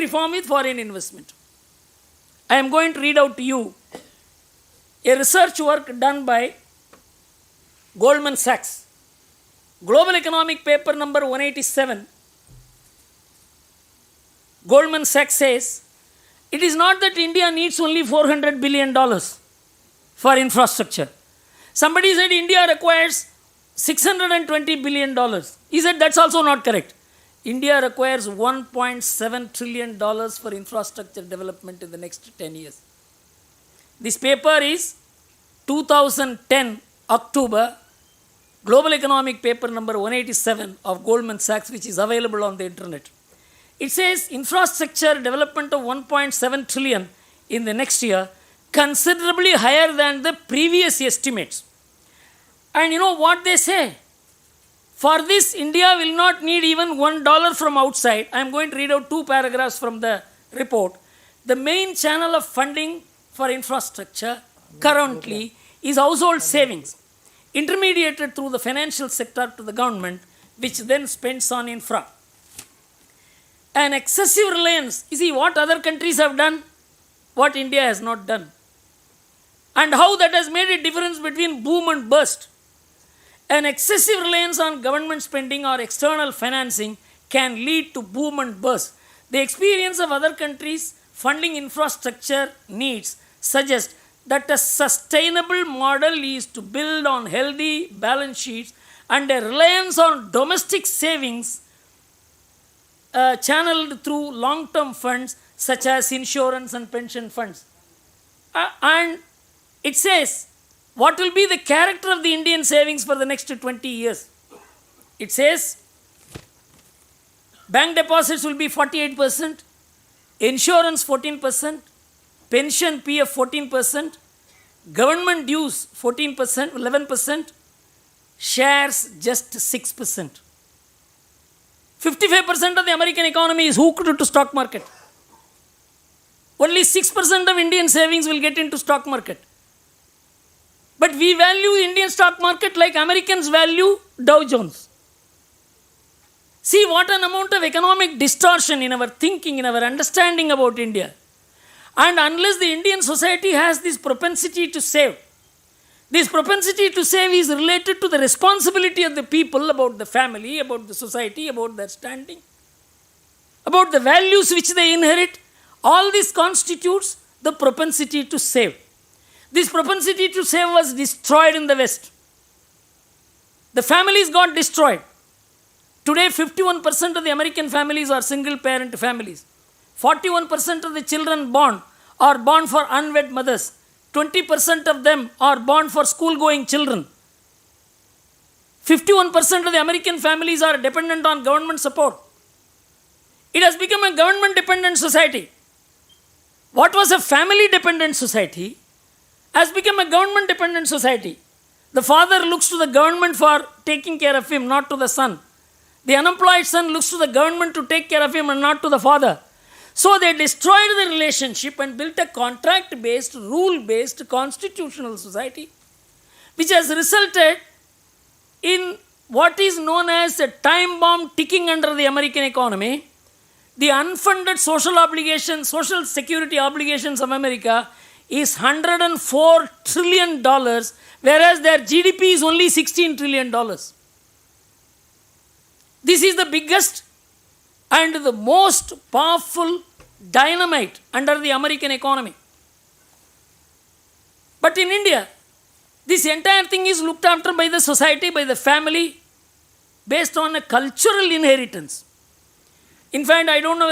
reform with foreign investment. I am going to read out to you a research work done by Goldman Sachs. Global Economic Paper number 187. Goldman Sachs says, it is not that India needs only $400 billion for infrastructure. Somebody said India requires $620 billion. He said that's also not correct. India requires $1.7 trillion for infrastructure development in the next 10 years. This paper is 2010 October, Global Economic Paper number 187 of Goldman Sachs, which is available on the internet. It says infrastructure development of 1.7 trillion in the next year, considerably higher than the previous estimates. And you know what they say? For this, India will not need even $1 from outside. I am going to read out 2 paragraphs from the report. The main channel of funding for infrastructure currently is household savings, intermediated through the financial sector to the government, which then spends on infra. An excessive reliance, you see what other countries have done, what India has not done, and how that has made a difference between boom and bust. An excessive reliance on government spending or external financing can lead to boom and bust. The experience of other countries funding infrastructure needs suggest that a sustainable model is to build on healthy balance sheets and a reliance on domestic savings channeled through long-term funds such as insurance and pension funds. And it says, what will be the character of the Indian savings for the next 20 years? It says, bank deposits will be 48%, insurance 14%, pension PF 14%, government dues 14%, 11%, shares just 6%. 55% of the American economy is hooked to stock market. Only 6% of Indian savings will get into stock market. But we value Indian stock market like Americans value Dow Jones. See what an amount of economic distortion in our thinking, in our understanding about India. And unless the Indian society has this propensity to save, this propensity to save is related to the responsibility of the people about the family, about the society, about their standing, about the values which they inherit. All this constitutes the propensity to save. This propensity to save was destroyed in the West. The families got destroyed. Today, 51% of the American families are single-parent families. 41% of the children born are born for unwed mothers. 20% of them are born for school-going children. 51% of the American families are dependent on government support. It has become a government-dependent society. What was a family-dependent society has become a government-dependent society. The father looks to the government for taking care of him, not to the son. The unemployed son looks to the government to take care of him and not to the father. So they destroyed the relationship and built a contract-based, rule-based, constitutional society, which has resulted in what is known as a time bomb ticking under the American economy. The unfunded social obligations, social security obligations of America is $104 trillion, whereas their GDP is only $16 trillion. This is the biggest and the most powerful dynamite under the American economy. But in India, this entire thing is looked after by the society, by the family, based on a cultural inheritance. In fact, I don't know